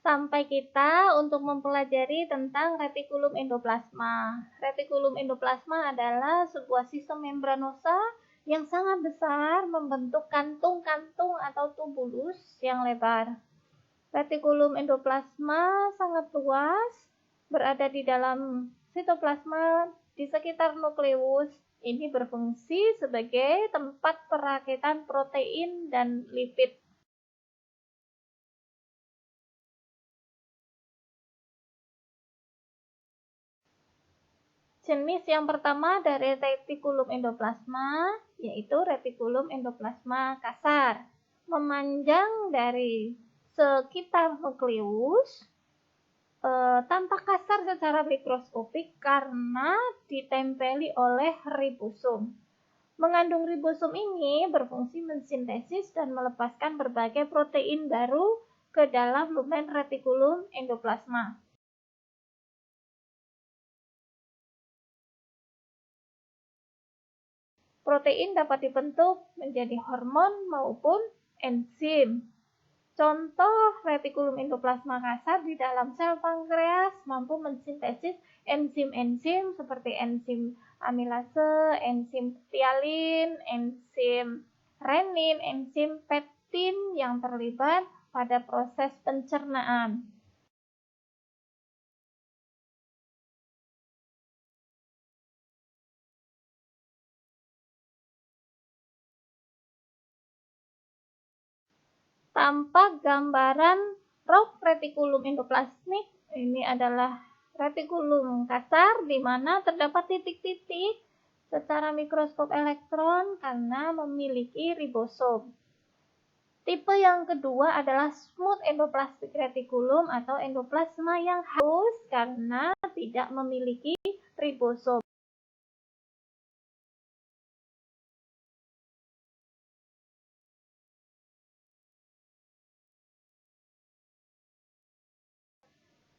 Sampai kita untuk mempelajari tentang retikulum endoplasma. Retikulum endoplasma adalah sebuah sistem membranosa yang sangat besar membentuk kantung-kantung atau tubulus yang lebar. Retikulum endoplasma sangat luas, berada di dalam sitoplasma di sekitar nukleus. Ini berfungsi sebagai tempat perakitan protein dan lipid. Jenis yang pertama dari retikulum endoplasma yaitu retikulum endoplasma kasar, memanjang dari sekitar nukleus, tampak kasar secara mikroskopik karena ditempeli oleh ribosom. Mengandung ribosom ini berfungsi mensintesis dan melepaskan berbagai protein baru ke dalam lumen retikulum endoplasma. Protein dapat dibentuk menjadi hormon maupun enzim. Contoh retikulum endoplasma kasar di dalam sel pankreas mampu mensintesis enzim-enzim seperti enzim amilase, enzim ptialin, enzim renin, enzim pektin yang terlibat pada proses pencernaan. Tampak gambaran rok retikulum endoplasmik. Ini adalah retikulum kasar di mana terdapat titik-titik secara mikroskop elektron karena memiliki ribosom. Tipe yang kedua adalah smooth endoplasmic reticulum atau endoplasma yang halus karena tidak memiliki ribosom.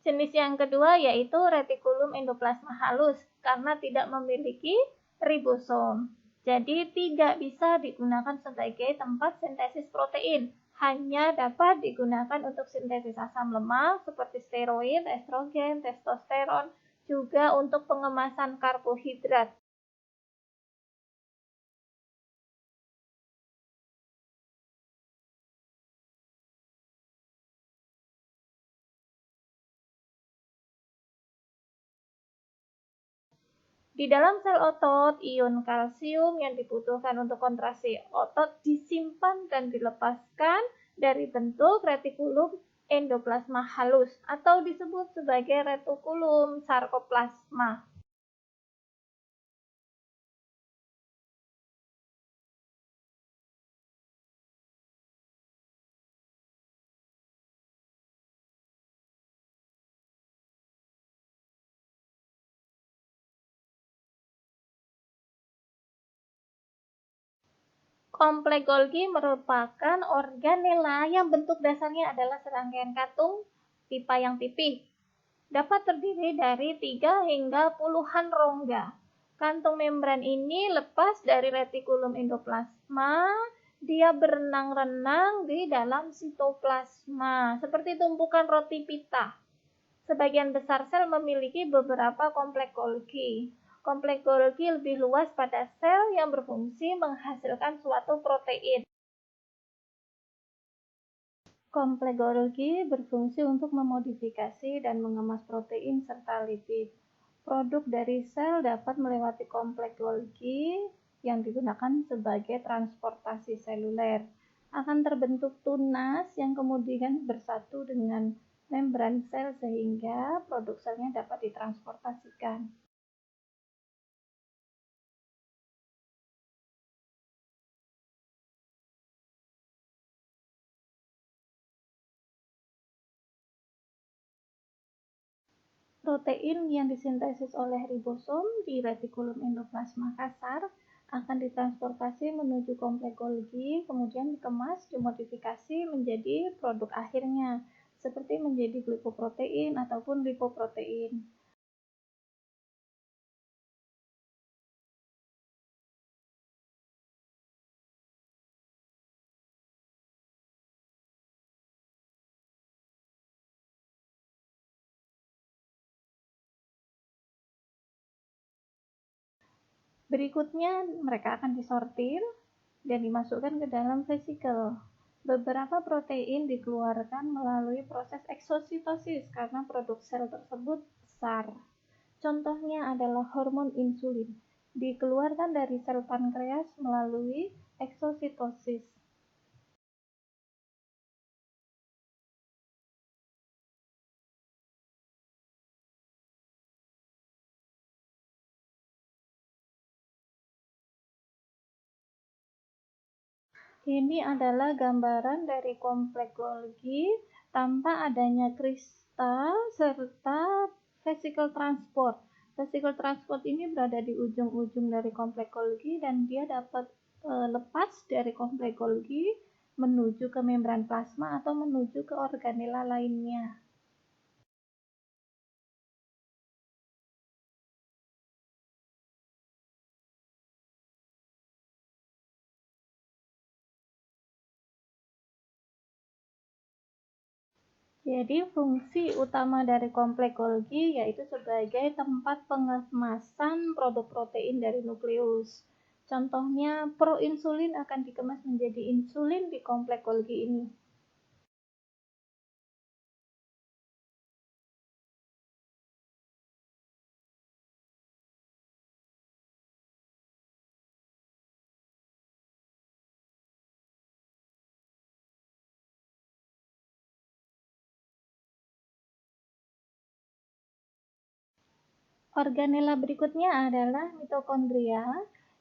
Jenis yang kedua yaitu retikulum endoplasma halus karena tidak memiliki ribosom. Jadi tidak bisa digunakan sebagai tempat sintesis protein, hanya dapat digunakan untuk sintesis asam lemak seperti steroid, estrogen, testosteron, juga untuk pengemasan karbohidrat. Di dalam sel otot, ion kalsium yang dibutuhkan untuk kontraksi otot disimpan dan dilepaskan dari bentuk retikulum endoplasma halus atau disebut sebagai retikulum sarkoplasma. Kompleks Golgi merupakan organela yang bentuk dasarnya adalah serangkaian kantung pipa yang pipih. Dapat terdiri dari 3 hingga puluhan rongga. Kantung membran ini lepas dari retikulum endoplasma, dia berenang-renang di dalam sitoplasma, seperti tumpukan roti pita. Sebagian besar sel memiliki beberapa kompleks Golgi. Kompleks Golgi lebih luas pada sel yang berfungsi menghasilkan suatu protein. Kompleks Golgi berfungsi untuk memodifikasi dan mengemas protein serta lipid. Produk dari sel dapat melewati kompleks Golgi yang digunakan sebagai transportasi seluler. Akan terbentuk tunas yang kemudian bersatu dengan membran sel sehingga produk selnya dapat ditransportasikan. Protein yang disintesis oleh ribosom di retikulum endoplasma kasar akan ditransportasi menuju kompleks Golgi, kemudian dikemas, dimodifikasi menjadi produk akhirnya, seperti menjadi glikoprotein ataupun lipoprotein. Berikutnya, mereka akan disortir dan dimasukkan ke dalam vesikel. Beberapa protein dikeluarkan melalui proses eksositosis karena produk sel tersebut besar. Contohnya adalah hormon insulin, dikeluarkan dari sel pankreas melalui eksositosis. Ini adalah gambaran dari kompleks Golgi tanpa adanya kristal serta vesikel transport. Vesikel transport ini berada di ujung-ujung dari kompleks Golgi dan dia dapat lepas dari kompleks Golgi menuju ke membran plasma atau menuju ke organela lainnya. Jadi fungsi utama dari kompleks Golgi yaitu sebagai tempat pengemasan produk protein dari nukleus. Contohnya, proinsulin akan dikemas menjadi insulin di kompleks Golgi ini. Organela berikutnya adalah mitokondria.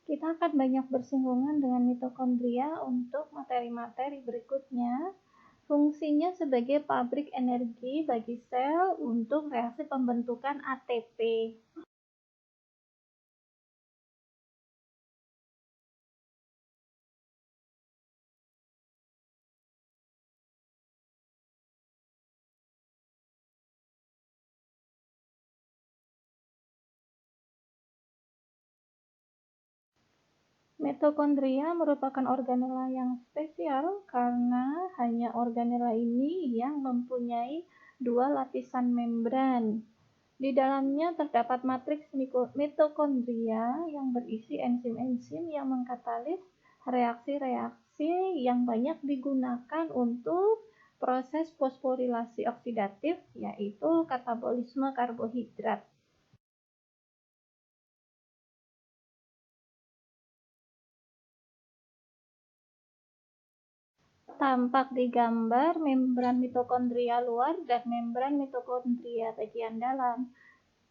Kita akan banyak bersinggungan dengan mitokondria untuk materi-materi berikutnya. Fungsinya sebagai pabrik energi bagi sel untuk reaksi pembentukan ATP. Mitokondria merupakan organela yang spesial karena hanya organela ini yang mempunyai dua lapisan membran. Di dalamnya terdapat matriks mitokondria yang berisi enzim-enzim yang mengkatalis reaksi-reaksi yang banyak digunakan untuk proses fosforilasi oksidatif, yaitu katabolisme karbohidrat. Tampak di gambar membran mitokondria luar dan membran mitokondria bagian dalam.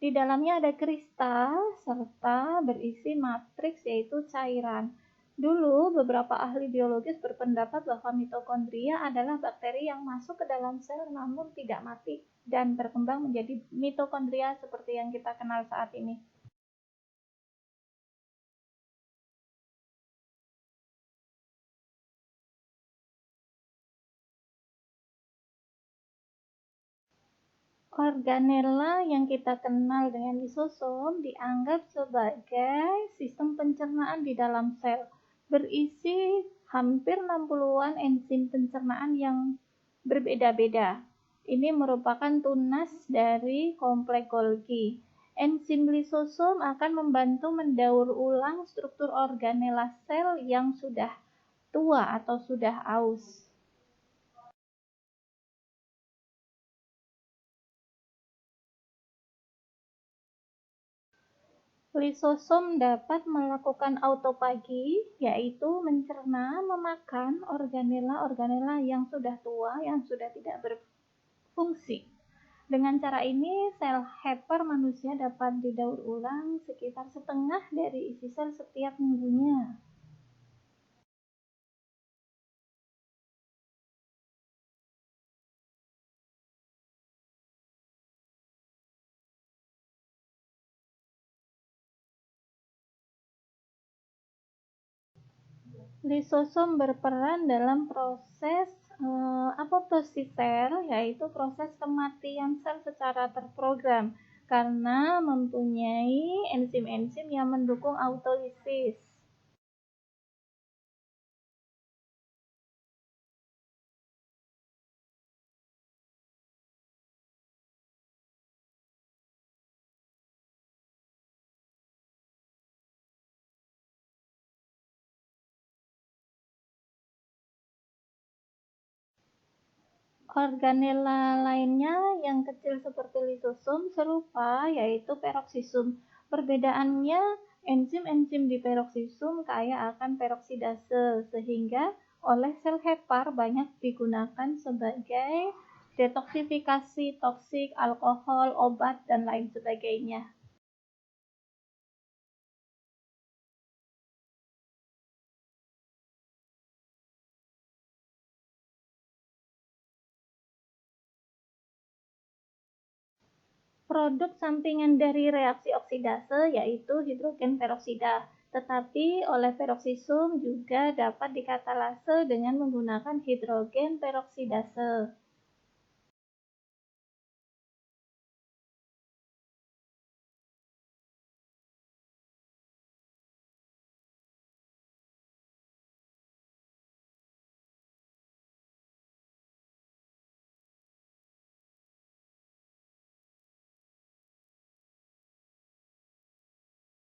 Di dalamnya ada kristal serta berisi matriks yaitu cairan. Dulu beberapa ahli biologis berpendapat bahwa mitokondria adalah bakteri yang masuk ke dalam sel namun tidak mati dan berkembang menjadi mitokondria seperti yang kita kenal saat ini. Organela yang kita kenal dengan lisosom dianggap sebagai sistem pencernaan di dalam sel, berisi hampir 60-an enzim pencernaan yang berbeda-beda. Ini merupakan tunas dari kompleks Golgi. Enzim lisosom akan membantu mendaur ulang struktur organela sel yang sudah tua atau sudah aus. Lisosom dapat melakukan autofagi, yaitu mencerna, memakan organela-organela yang sudah tua, yang sudah tidak berfungsi. Dengan cara ini, sel Haper manusia dapat didaur ulang sekitar setengah dari isi sel setiap minggunya. Lisosom berperan dalam proses apoptosis sel, yaitu proses kematian sel secara terprogram, karena mempunyai enzim-enzim yang mendukung autolisis. Organela lainnya yang kecil seperti lisosum serupa, yaitu peroksisum. Perbedaannya, enzim-enzim di peroksisum kaya akan peroksidase, sehingga oleh sel hepar banyak digunakan sebagai detoksifikasi toksik, alkohol, obat, dan lain sebagainya. Produk sampingan dari reaksi oksidase yaitu hidrogen peroksida, tetapi oleh peroksisum juga dapat dikatalase dengan menggunakan hidrogen peroksidase.